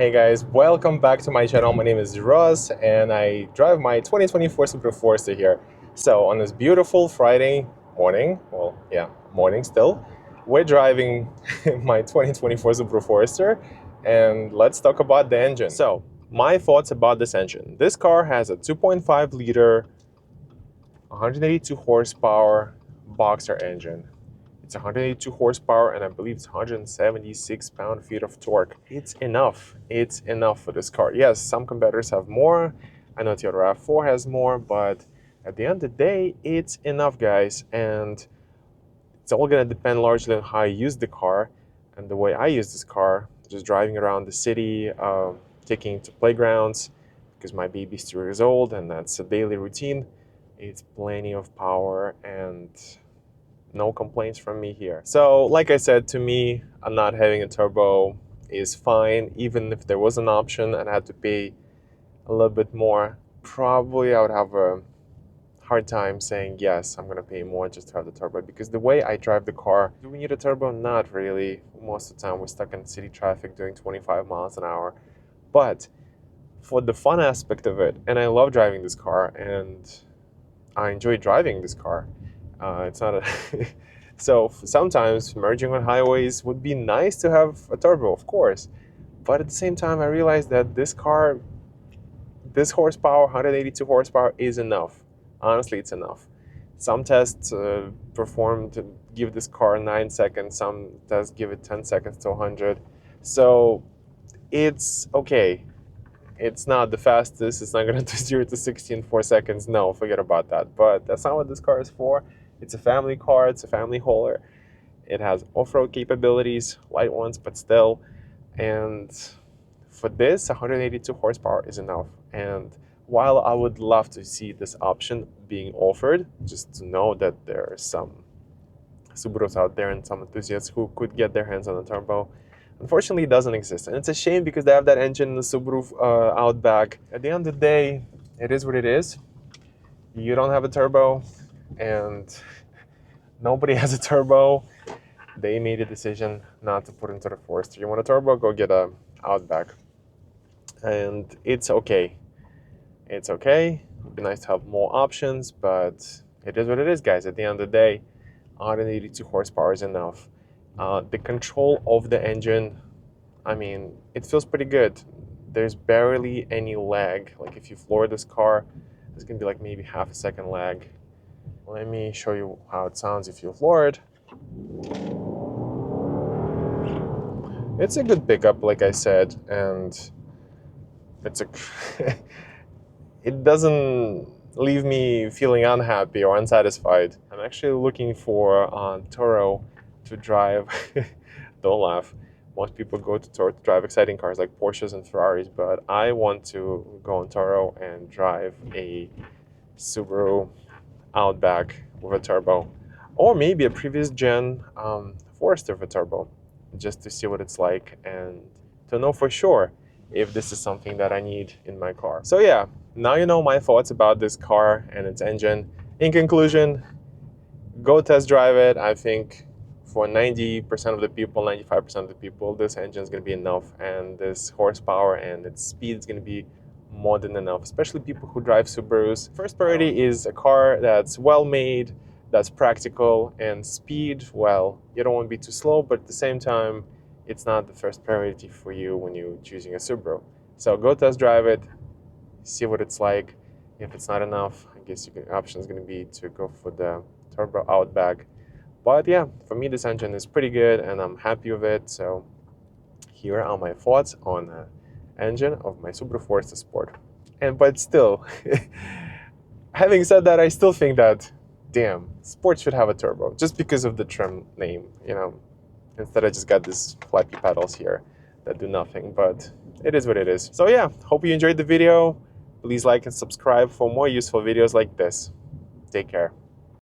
Hey guys, welcome back to my channel. My name is Ross and I drive my 2024 Subaru Forester here. So on this beautiful Friday morning, well, yeah, morning still, we're driving my 2024 Subaru Forester and let's talk about the engine. So my thoughts about this engine. This car has a 2.5 liter, 182 horsepower boxer engine. It's 182 horsepower and I believe it's 176 pound-feet of torque. It's enough. It's enough for this car. Yes, some competitors have more. I know Toyota RAV4 has more, but at the end of the day, it's enough, guys. And it's all gonna depend largely on how I use the car and the way I use this car. Just driving around the city, taking it to playgrounds, because my baby's 2 years old and that's a daily routine. It's plenty of power and no complaints from me here. So like I said, to me, not having a turbo is fine. Even if there was an option and I had to pay a little bit more, probably I would have a hard time saying, yes, I'm gonna pay more just to have the turbo, because the way I drive the car, do we need a turbo? Not really. Most of the time we're stuck in city traffic doing 25 miles an hour. But for the fun aspect of it, and I love driving this car and I enjoy driving this car. It's not a so sometimes merging on highways would be nice to have a turbo, of course, but at the same time I realized that this car, this horsepower, 182 horsepower, is enough. Honestly, it's enough. Some tests performed to give this car 9 seconds, some tests give it 10 seconds to 100, so it's okay. It's not the fastest. It's not going to do 0 to 60 in 4 seconds. No, forget about that. But that's not what this car is for. It's a family car. It's a family hauler. It has off-road capabilities, light ones, but still. And for this, 182 horsepower is enough. And while I would love to see this option being offered, just to know that there are some Subarus out there and some enthusiasts who could get their hands on a turbo, unfortunately, it doesn't exist. And it's a shame because they have that engine in the Subaru Outback. At the end of the day, it is what it is. You don't have a turbo, and nobody has a turbo. They made a decision not to put into the Forester. You want a turbo? Go get a Outback. And it's okay. It's okay. It'd be nice to have more options, but it is what it is, guys. At the end of the day, 182 horsepower is enough. The control of the engine, I mean, it feels pretty good. There's barely any lag. Like if you floor this car, there's gonna be like maybe half a second lag. Let me show you how it sounds if you floor it. It's a good pickup, like I said, and it's a it doesn't leave me feeling unhappy or unsatisfied. I'm actually looking for Toro to drive. Don't laugh. Most people go to Toro to drive exciting cars like Porsches and Ferraris, but I want to go on Toro and drive a Subaru Outback with a turbo, or maybe a previous gen Forester with a turbo, just to see what it's like and to know for sure if this is something that I need in my car. So yeah, now you know my thoughts about this car and its engine. In conclusion, go test drive it. I think for 90% of the people, 95% of the people, this engine is going to be enough, and this horsepower and its speed is going to be more than enough, especially people who drive Subarus. First priority is a car that's well made, that's practical, and speed, well, you don't want to be too slow, but at the same time, it's not the first priority for you when you're choosing a Subaru. So go test drive it, see what it's like. If it's not enough, I guess your option is going to be to go for the Turbo Outback. But yeah, for me, this engine is pretty good and I'm happy with it. So here are my thoughts on the engine of my Subaru Forester Sport. But still, having said that, I still think that, damn, Sport should have a turbo just because of the trim name, you know. Instead, I just got these flappy pedals here that do nothing, but it is what it is. So yeah, hope you enjoyed the video. Please like and subscribe for more useful videos like this. Take care.